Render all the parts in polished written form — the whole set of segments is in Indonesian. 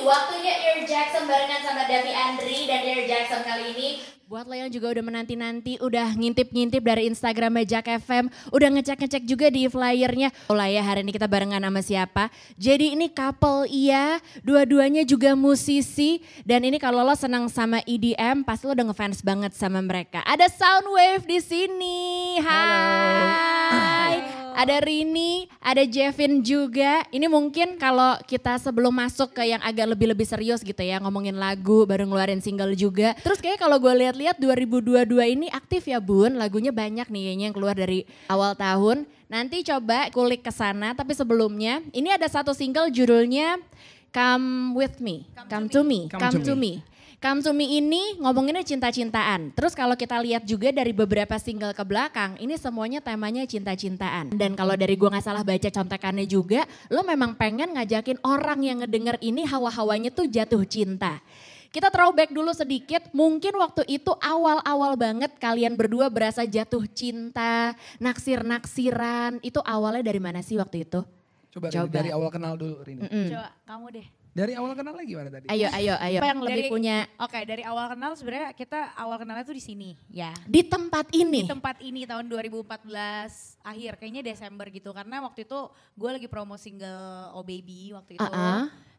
waktunya Ear Jackson barengan sama Davi Andri. Dan Ear Jackson kali ini buat lo yang juga udah menanti-nanti, udah ngintip-ngintip dari Instagramnya Jak FM, udah ngecek-ngecek juga di flyernya. Lah ya, hari ini kita barengan sama siapa? Jadi ini couple iya, dua-duanya juga musisi. Dan ini kalau lo senang sama EDM, pasti lo udah ngefans banget sama mereka. Ada Soundwave di sini. Hai. Ada Rini, ada Jevin juga. Ini mungkin kalau kita sebelum masuk ke yang agak lebih-lebih serius gitu ya, ngomongin lagu, baru ngeluarin single juga. Terus kayak kalau gue lihat-lihat 2022 ini aktif ya Bun, lagunya banyak nih kayaknya yang keluar dari awal tahun. Nanti coba kulik ke sana, tapi sebelumnya ini ada satu single judulnya Come With Me, Come To Me. Come To Me ini ngomonginnya cinta-cintaan. Terus kalau kita lihat juga dari beberapa single ke belakang, ini semuanya temanya cinta-cintaan. Dan kalau dari gue gak salah baca contekannya juga, lo memang pengen ngajakin orang yang ngedenger ini hawa-hawanya tuh jatuh cinta. Kita throwback dulu sedikit, mungkin waktu itu awal-awal banget kalian berdua berasa jatuh cinta, naksir-naksiran. Itu awalnya dari mana sih waktu itu? Coba. Dari awal kenal dulu Rini. Coba kamu deh. Dari awal kenal lagi gimana tadi? Ayo. Apa yang lebih punya? Oke, dari awal kenal sebenarnya kita awal kenalnya tuh di sini ya. Di tempat ini? Di tempat ini tahun 2014 akhir, kayaknya Desember gitu. Karena waktu itu gue lagi promo single Oh Baby waktu itu.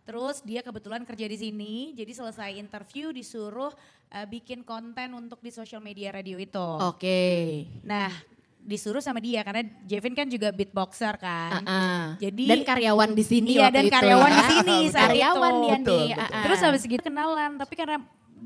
Terus dia kebetulan kerja di sini, jadi selesai interview disuruh bikin konten untuk di social media radio itu. Oke. Nah, disuruh sama dia karena Jevin kan juga beatboxer kan. Jadi dan karyawan di sini iya, waktu dan itu. karyawan di sini saat karyawan itu. dia nih. Terus habis gitu kenalan, tapi karena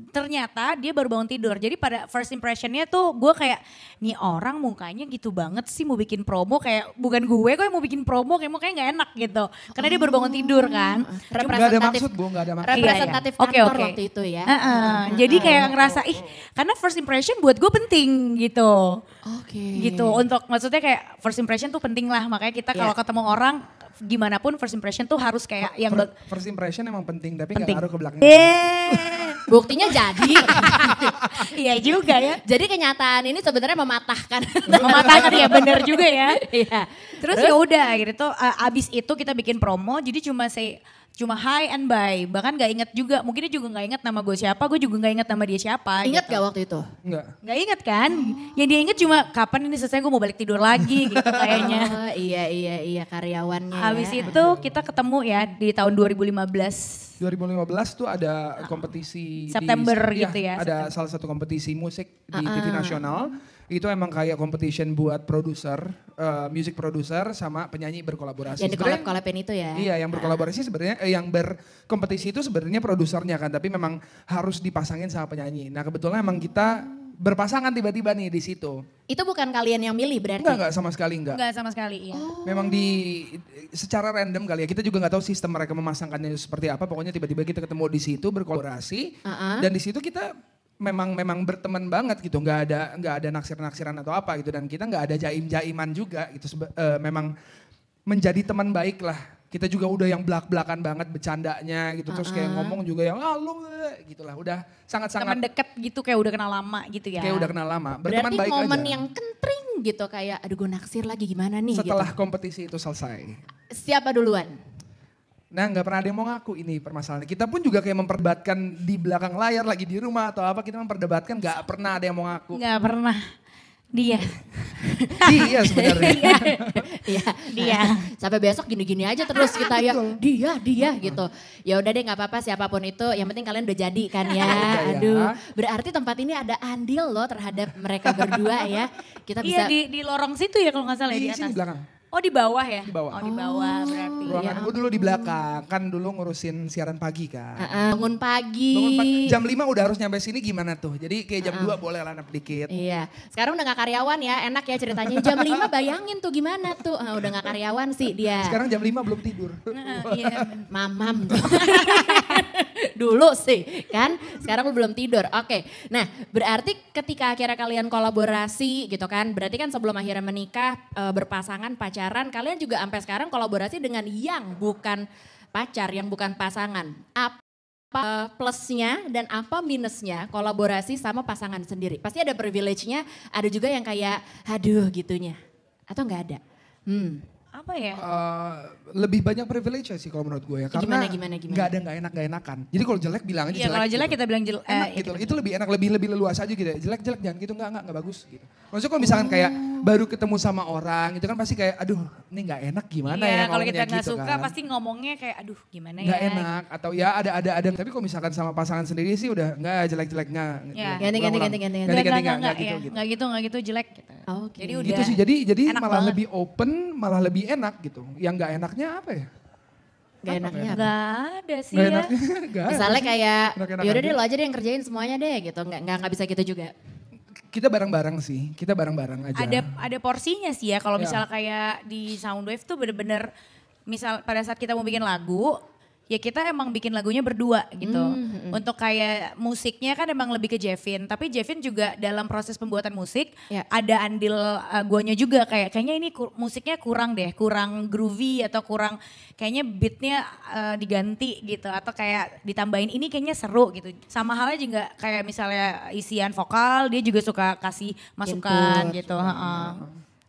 ternyata dia baru bangun tidur. Jadi pada first impressionnya tuh gue kayak, nih orang mukanya gitu banget sih mau bikin promo, kayak bukan gue kok yang mau bikin promo, kayak mukanya gak enak gitu. Karena dia baru bangun tidur kan. Gak ada maksud Bu, gak ada maksud. Representatif kantor waktu itu ya. Jadi kayak ngerasa, karena first impression buat gue penting gitu. Gitu, untuk maksudnya kayak first impression tuh penting lah. Makanya kita kalau ketemu orang, gimana pun first impression tuh harus kayak yang... First impression emang penting, tapi gak ngaruh ke belakang. Buktinya jadi. Iya juga ya. Jadi kenyataan ini sebenarnya mematahkan. Mematahkan ya, benar juga ya. Iya. Terus ya udah gitu, abis itu kita bikin promo, jadi cuma hi and bye, bahkan gak inget juga, mungkin dia juga gak inget nama gue siapa, gue juga gak inget nama dia siapa. Ingat gitu. gak waktu itu? Enggak. Gak inget kan, yang dia inget cuma kapan ini selesai gue mau balik tidur lagi gitu kayaknya. Iya karyawannya. Habis itu kita ketemu ya di tahun 2015. 2015 tuh ada kompetisi September gitu ya. Ada salah satu kompetisi musik di TV nasional. Itu emang kayak competition buat produser, music producer sama penyanyi berkolaborasi. Yang dikolab-kolabin itu ya? Iya, yang berkolaborasi sebenarnya, yang berkompetisi itu sebenarnya produsernya kan, tapi memang harus dipasangin sama penyanyi. Nah kebetulan emang kita berpasangan tiba-tiba nih di situ. Itu bukan kalian yang milih berarti? Enggak sama sekali enggak. Enggak sama sekali, iya. Memang secara random kali ya, kita juga nggak tahu sistem mereka memasangkannya seperti apa. Pokoknya tiba-tiba kita ketemu di situ berkolaborasi dan di situ kita memang berteman banget gitu, nggak ada naksir-naksiran atau apa gitu, dan kita nggak ada jaim-jaiman juga gitu. Memang menjadi teman baik lah. Kita juga udah yang belak-belakan banget bercandanya gitu, terus kayak ngomong juga yang lu gitulah, udah sangat-sangat teman deket gitu, kayak udah kenal lama gitu ya. Kayak udah kenal lama, berteman berarti baik momen aja. yang kentring gitu, kayak aduh gue naksir lagi gimana nih Setelah gitu. kompetisi itu selesai. Siapa duluan? Nah nggak pernah ada yang mau ngaku, ini permasalahannya. Kita pun juga kayak memperdebatkan di belakang layar lagi di rumah atau apa, kita memperdebatkan nggak pernah ada yang mau ngaku. Nggak pernah. Dia sebenarnya. Dia. Sampai besok gini-gini aja terus kita ya. Dia gitu. Ya udah deh nggak apa-apa siapapun itu, yang penting kalian udah jadi kan ya. Aduh, berarti tempat ini ada andil loh terhadap mereka berdua ya. Kita bisa. Iya di lorong situ ya kalau nggak salah ya, di atas. Sini di belakang. Oh di bawah ya? Di bawah. Oh di bawah berarti. Ruangan gue dulu di belakang, kan dulu ngurusin siaran pagi kan. Bangun pagi. Jam 5 udah harus nyampe sini gimana tuh, jadi kayak jam 2 boleh lah nap dikit. Iya, sekarang udah gak karyawan ya, enak ya ceritanya. Jam 5 bayangin tuh gimana tuh, udah gak karyawan sih dia. Sekarang jam 5 belum tidur. Iya, mamam tuh. Dulu sih kan, sekarang lu belum tidur. Oke, nah berarti ketika akhirnya kalian kolaborasi gitu kan, berarti kan sebelum akhirnya menikah, berpasangan, pacaran, kalian juga sampai sekarang kolaborasi dengan yang bukan pacar, yang bukan pasangan. Apa plusnya dan apa minusnya kolaborasi sama pasangan sendiri? Pasti ada privilege-nya, ada juga yang kayak aduh gitunya. Atau enggak ada? apa ya? Lebih banyak privilege sih kalau menurut gue ya. Karena Gimana? nggak ada nggak enak-enakan. Jadi kalau jelek bilang aja Iya jelek. kalau jelek gitu. kita bilang jelek. Enak gitu. Itu lebih enak, lebih leluas aja gitu ya. Jelek jangan gitu, nggak bagus gitu. Maksudnya kalau misalkan kayak baru ketemu sama orang itu kan pasti kayak aduh ini nggak enak gimana ya Iya kalau ngomongnya kita nggak gitu suka kan. pasti ngomongnya kayak aduh gimana ya. Nggak enak atau ya ada. Tapi kalau misalkan sama pasangan sendiri sih udah nggak jelek-jelek nggak. Ya. Ganti. Nggak gitu jelek gitu. Oke. Jadi udah Gitu sih jadi enak malah banget. lebih open, malah lebih enak gitu. Yang nggak enaknya apa ya? Gak enaknya apa? Nggak ada sih Nggak ya. enaknya nggak ada Misalnya sih. kayak Enak-enak yaudah aja. deh lo aja deh yang kerjain semuanya deh gitu. Nggak bisa gitu juga. Kita bareng-bareng sih, kita bareng-bareng aja. Ada porsinya sih ya kalau Ya. misalnya kayak di Soundwave tuh bener-bener misal pada saat kita mau bikin lagu ya kita emang bikin lagunya berdua gitu. Untuk kayak musiknya kan emang lebih ke Jevin, tapi Jevin juga dalam proses pembuatan musik Ya. ada andil guanya juga kayaknya ini musiknya kurang deh, kurang groovy atau kurang kayaknya beatnya diganti gitu atau kayak ditambahin ini kayaknya seru gitu. Sama halnya juga kayak misalnya isian vokal dia juga suka kasih masukan Input. gitu. Heeh.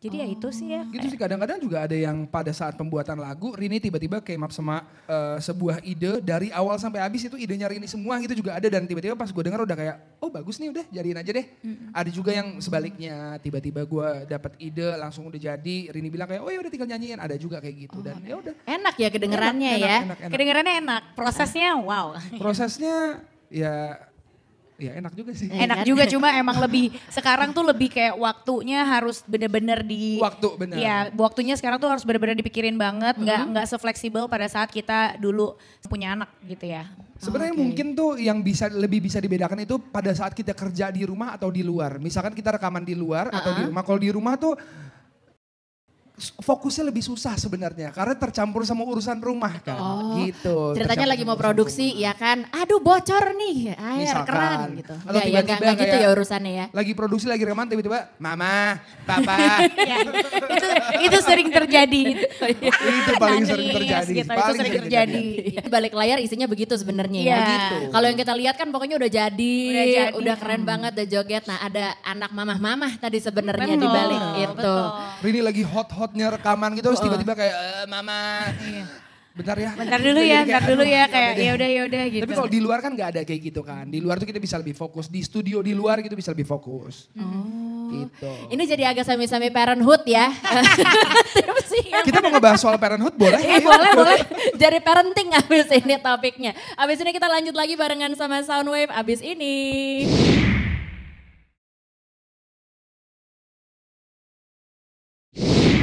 Jadi ya itu sih ya. Gitu sih kadang-kadang juga ada yang pada saat pembuatan lagu Rini tiba-tiba came up sama sebuah ide dari awal sampai habis itu idenya Rini semua gitu juga ada dan tiba-tiba pas gue dengar udah kayak oh bagus nih udah jadiin aja deh. Ada juga yang sebaliknya tiba-tiba gue dapat ide langsung udah jadi Rini bilang kayak oh ya udah tinggal nyanyiin ada juga kayak gitu dan ya udah. Enak ya kedengerannya ya. Enak. Kedengarannya enak, prosesnya wow. Prosesnya ya enak juga sih. Enak juga cuma emang lebih sekarang tuh lebih kayak waktunya harus bener-bener di Waktu bener. Ya waktunya sekarang tuh harus bener-bener dipikirin banget, nggak sefleksibel pada saat kita dulu punya anak gitu ya. Sebenarnya Oke. mungkin tuh yang lebih bisa dibedakan itu pada saat kita kerja di rumah atau di luar. Misalkan kita rekaman di luar atau di rumah. Kalau di rumah tuh fokusnya lebih susah sebenarnya karena tercampur sama urusan rumah kan. Gitu. Ceritanya Tercampur lagi mau sama urusan produksi rumah. ya kan. Aduh bocor nih air Misalkan. keran gitu. Atau Nggak tiba-tiba gitu kayak ya urusannya ya. Lagi produksi lagi rekaman tiba-tiba mama, papa. Ya, itu sering terjadi. Itu paling sering Nangis terjadi. gitu, itu Paling sering sering terjadi. Balik layar isinya begitu sebenarnya Iya. ya. Gitu. Kalau yang kita lihat kan pokoknya udah jadi, Udah jadi. keren banget, udah joget. Nah ada anak mamah-mamah tadi sebenarnya Betul, di balik itu. betul. Rini lagi hot-hotnya rekaman gitu terus tiba-tiba kayak mama. Bentar ya. Bentar dulu Jadi ya, kayak, bentar dulu aduh, ya udah kayak deh. ya udah gitu. Tapi kalau di luar kan nggak ada kayak gitu kan. Di luar tuh kita bisa lebih fokus. Di studio di luar gitu bisa lebih fokus. Gitu. Ini jadi agak sami-sami parenthood ya. Terus sih. Kita mau ngebahas soal parenthood boleh? Ayo. Boleh. Jadi parenting abis ini topiknya. Abis ini kita lanjut lagi barengan sama Soundwave abis ini.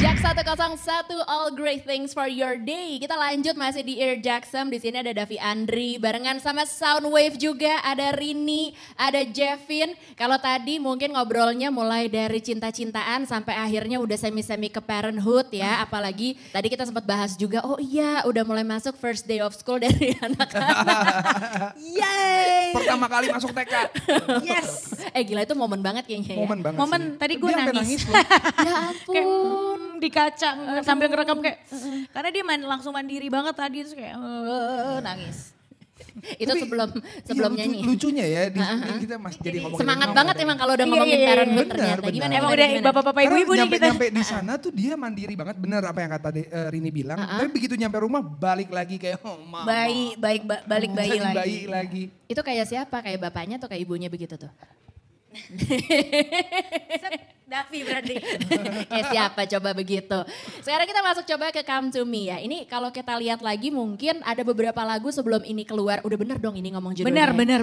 Jak 101 All Great Things for Your Day. Kita lanjut masih di Ear Jackson. Di sini ada Davi Andri barengan sama Soundwave juga. Ada Rini, ada Jevin. Kalau tadi mungkin ngobrolnya mulai dari cinta-cintaan sampai akhirnya udah semi-semi ke parenthood ya. Apalagi tadi kita sempat bahas juga, oh iya udah mulai masuk first day of school dari anak-anak. Yeay! Pertama kali masuk TK. Yes. Gila itu momen banget kayaknya ya. Momen banget Momen sih. tadi gue Dia sampai nangis. loh. Ya Kayak ampun. di kaca sambil ngerekam kayak karena dia langsung mandiri banget tadi terus kayak nangis. Itu sebelum Iya, nyanyi. lucunya ya di kita masih jadi ngomongin. Semangat ngomong banget tadi. emang kalau udah Iya, ngomongin iya, iya. parenthood Benar, ternyata. benar. Gimana? Emang udah bapak-bapak Karena ibu-ibu nih kita. nyampe di sana tuh dia mandiri banget bener apa yang kata Rini bilang. Tapi begitu nyampe rumah balik lagi kayak oh mama. Balik bayi Jadi lagi. bayi lagi. Itu kayak siapa? Kayak bapaknya atau kayak ibunya begitu tuh? Davi berarti. Kayak siapa coba begitu. Sekarang kita masuk coba ke Come To Me ya. Ini kalau kita lihat lagi mungkin ada beberapa lagu sebelum ini keluar. Udah bener dong ini ngomong judulnya. Benar.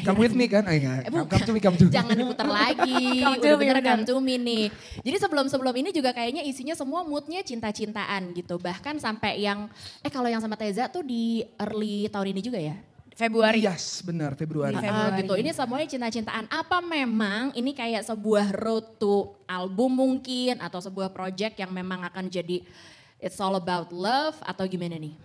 Come with me kan? Bukan. Come to me, come to me. Jangan diputar lagi. Come to Udah me, bener bener. Come To Me nih. Jadi sebelum ini juga kayaknya isinya semua moodnya cinta-cintaan gitu. Bahkan sampai yang, kalau yang sama Teza tuh di early tahun ini juga ya? Februari. Yes, benar Februari. Februari. Gitu. Ini semuanya cinta-cintaan. Apa memang ini kayak sebuah road to album mungkin atau sebuah project yang memang akan jadi it's all about love atau gimana nih?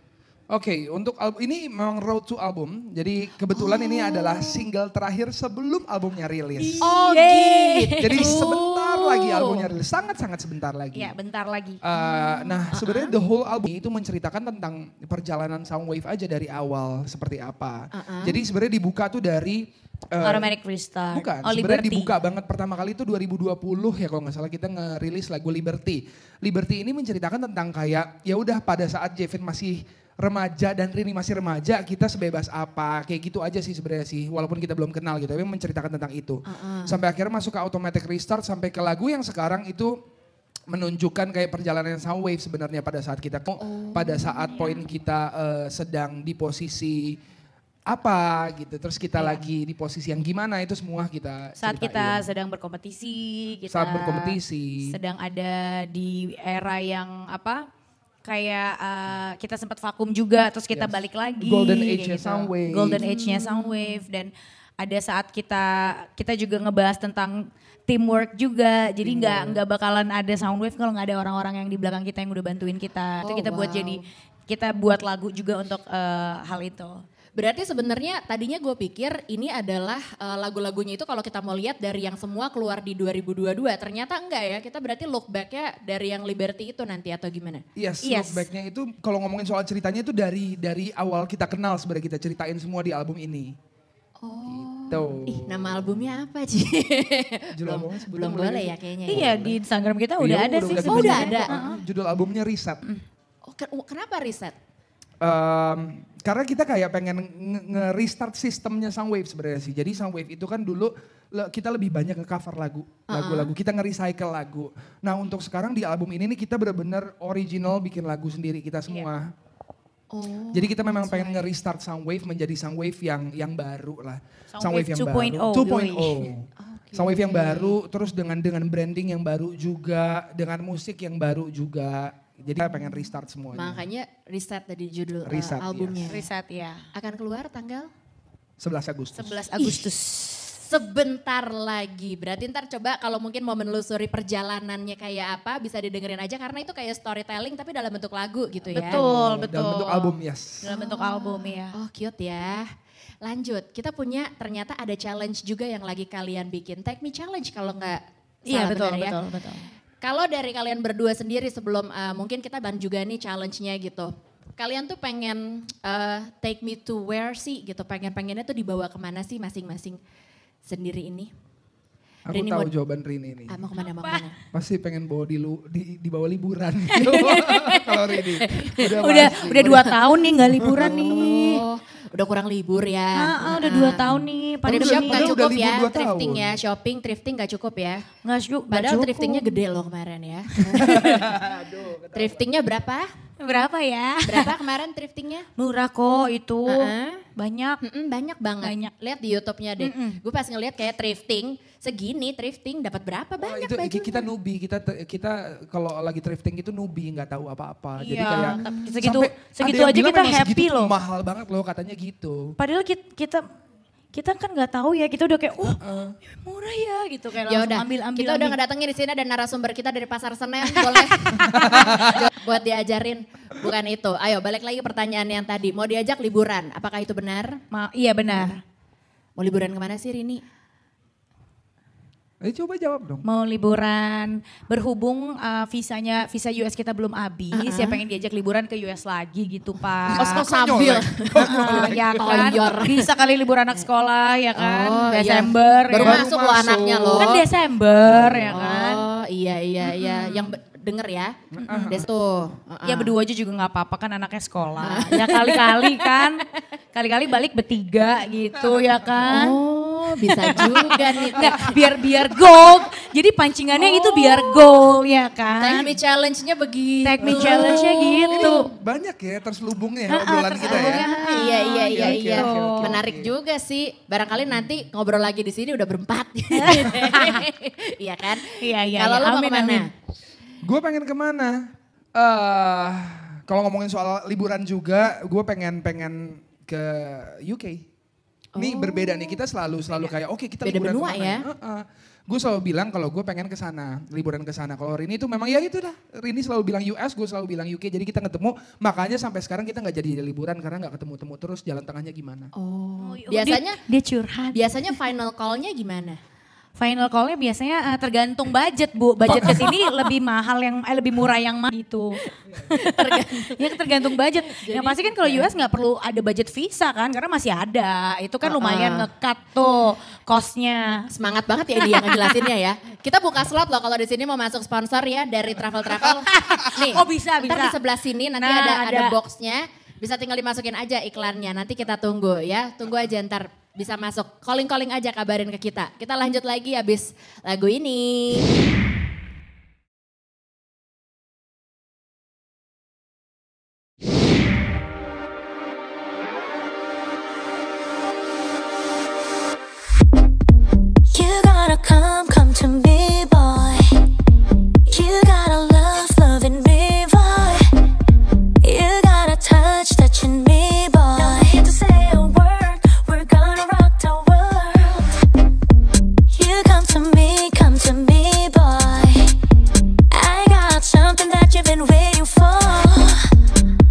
Oke, untuk album ini memang road to album. Jadi kebetulan ini adalah single terakhir sebelum albumnya rilis. Oh Yeay. gitu. Jadi sebentar lagi albumnya rilis, sangat-sangat sebentar lagi. Iya, bentar lagi. Nah sebenarnya the whole album itu menceritakan tentang perjalanan Soundwave aja dari awal seperti apa. Jadi sebenarnya dibuka tuh dari Automatic Restart. Bukan, Oh, sebenarnya Liberty. dibuka banget pertama kali itu 2020 ya kalau nggak salah kita ngerilis lagu Liberty. Liberty ini menceritakan tentang kayak ya udah pada saat Jevin masih remaja dan Rini masih remaja, kita sebebas apa, kayak gitu aja sih sebenarnya sih, walaupun kita belum kenal gitu, tapi menceritakan tentang itu. Sampai akhirnya masuk ke Automatic Restart, sampai ke lagu yang sekarang itu menunjukkan kayak perjalanan Soundwave sebenarnya pada saat kita, pada saat poin kita sedang di posisi apa gitu, terus kita lagi di posisi yang gimana, itu semua kita Saat ceritain. kita sedang berkompetisi, kita Saat berkompetisi. sedang ada di era yang apa? Kayak kita sempat vakum juga, terus kita balik lagi. Golden kayak age-nya Soundwave. Golden age-nya Soundwave, dan ada saat kita juga ngebahas tentang teamwork juga. Jadi nggak bakalan ada Soundwave kalau nggak ada orang-orang yang di belakang kita yang udah bantuin kita. Itu kita buat kita buat lagu juga untuk hal itu. Berarti sebenarnya tadinya gue pikir ini adalah lagu-lagunya itu kalau kita mau lihat dari yang semua keluar di 2022. Ternyata enggak ya, kita berarti look back-nya dari yang Liberty itu nanti atau gimana? Yes, Yes. look back-nya itu kalau ngomongin soal ceritanya itu dari awal kita kenal sebenarnya kita ceritain semua di album ini. Gitu. Ih, nama albumnya apa Ci? Judul albumnya sebutin Belum boleh ya kayaknya. Iya, di Instagram kita udah Iya, ada sih. Oh, udah sebenarnya. ada. Judul albumnya Reset. Oh, kenapa riset? Karena kita kayak pengen nge-restart sistemnya Soundwave sebenarnya sih. Jadi Soundwave itu kan dulu kita lebih banyak nge-cover lagu-lagu, kita nge-recycle lagu. Nah untuk sekarang di album ini nih kita benar-benar original bikin lagu sendiri kita semua. Oh. Jadi kita memang pengen nge-restart Soundwave menjadi Soundwave yang baru lah. Soundwave yang 2.0. baru. 2.0. Soundwave yang baru, terus dengan branding yang baru juga, dengan musik yang baru juga. Jadi kita pengen restart semuanya. Makanya riset tadi judul Reset, albumnya. Riset ya. Akan keluar tanggal? 11 Agustus. 11 Agustus. Sebentar lagi. Berarti ntar coba kalau mungkin mau menelusuri perjalanannya kayak apa bisa didengerin aja karena itu kayak storytelling tapi dalam bentuk lagu gitu ya. Betul. Dalam bentuk album, yes. Dalam bentuk album ya. Oh cute ya. Lanjut, kita punya ternyata ada challenge juga yang lagi kalian bikin. Take Me Challenge kalau nggak Iya, salah betul, benar ya. betul. Kalau dari kalian berdua sendiri sebelum mungkin kita ban juga nih challenge-nya gitu. Kalian tuh pengen take me to where sih gitu, pengennya tuh dibawa kemana sih masing-masing sendiri ini? Aku Rini tahu mau- jawaban Rini nih. Mau kemana, mau kemana? Pasti pengen bawa dibawa liburan. Kalau Rini. Udah pasti. 2 tahun nih nggak liburan nih. Oh, udah kurang libur ya. Udah 2 tahun nih. Trip Pandemi. shop Padahal gak udah cukup libur ya, 2 tahun. thrifting ya, shopping, thrifting gak cukup ya. Nggak Padahal cukup. thriftingnya gede loh kemarin ya. Thriftingnya berapa? Berapa ya? Berapa kemarin thriftingnya? Murah kok itu. Heeh. Banyak. Banyak banget. Banyak. Lihat di YouTube-nya deh. Gue pas ngeliat kayak thrifting, segini thrifting dapat berapa Oh, banyak itu baju. kita newbie, kita kalau lagi thrifting itu newbie nggak tahu apa-apa. Jadi Iya, kayak tapi sampai segitu ada yang aja bilang kita memang happy segitu loh. Mahal banget loh katanya gitu. Padahal kita kan nggak tahu ya, kita udah kayak murah ya gitu kayak Ya langsung udah, ambil. kita udah ngedatengin di sini ada narasumber kita dari Pasar Senen, boleh buat diajarin. Bukan itu. Ayo balik lagi pertanyaan yang tadi. Mau diajak liburan, apakah itu benar? Iya benar. Mau liburan kemana sih Rini? Coba jawab dong. Mau liburan, berhubung visa US kita belum habis, ya pengen diajak liburan ke US lagi gitu Pak. Oh, sambil. Ya kan, Toyor. bisa kali libur anak sekolah ya kan, Oh, iya. Desember. Baru ya. masuk loh anaknya loh. Kan Desember ya kan. Oh iya. Yang denger ya. Des tuh. Ya berdua aja juga nggak apa-apa kan anaknya sekolah. Ya kali-kali kan, kali-kali balik bertiga gitu ya kan. Oh bisa juga nih. Nggak, biar gold. Jadi pancingannya itu biar gold ya kan. Take me challenge-nya begitu. Take me challenge-nya gitu. Banyak ya terselubungnya ya obrolan kita ya. Iya. Oke. Menarik juga sih. Barangkali nanti ngobrol lagi di sini udah berempat. Iya kan? Iya. Kalau lo mau Amin, kemana? amin. Gue pengen kemana? Kalau ngomongin soal liburan juga, gue pengen ke UK. Ini berbeda nih, kita selalu kayak oke kita Beda liburan benua kemana ya. Gue selalu bilang kalau gue pengen ke sana, liburan ke sana. Kalau Rini itu memang ya gitu dah. Rini selalu bilang US, gue selalu bilang UK. Jadi kita ketemu, makanya sampai sekarang kita nggak jadi liburan karena nggak ketemu-temu terus. Jalan tengahnya gimana? Oh, Dia curhat. biasanya final call-nya gimana? Final call-nya biasanya tergantung budget Bu. Budget ke sini lebih mahal lebih murah yang mana gitu. Ya tergantung budget. Yang pasti kan kalau US nggak perlu ada budget visa kan karena masih ada. Itu kan lumayan nge-cut tuh cost-nya. Semangat banget ya dia ngejelasinnya ya. Kita buka slot loh kalau di sini mau masuk sponsor ya dari travel-travel. Nih. Oh bisa. Ntar di sebelah sini nanti ada box-nya. Bisa tinggal dimasukin aja iklannya. Nanti kita tunggu ya. Tunggu aja ntar bisa masuk. Calling-calling aja kabarin ke kita. Kita lanjut lagi habis lagu ini. You gotta come to me, boy. You gotta loving me, boy. You gotta touching me, boy. No need to say a word, we're gonna rock the world. You come to me, boy. I got something that you've been waiting for.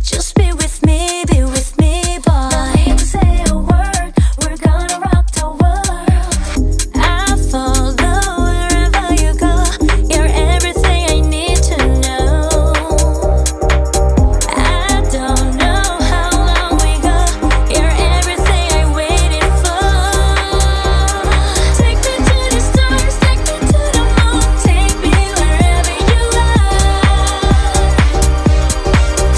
Just be with me, boy. No need to say a word, we're gonna rock the world. I follow wherever you go. You're everything I need to know. I don't know how long we go. You're everything I waited for. Take me to the stars, take me to the moon, take me wherever you are.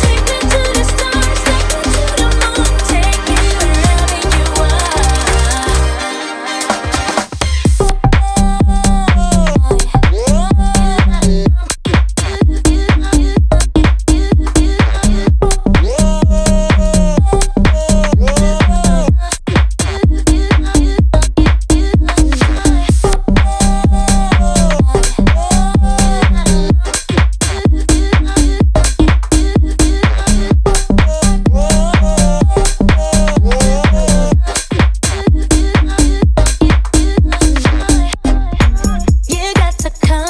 Take me to the stars, take me to the moon, take me wherever you You got to come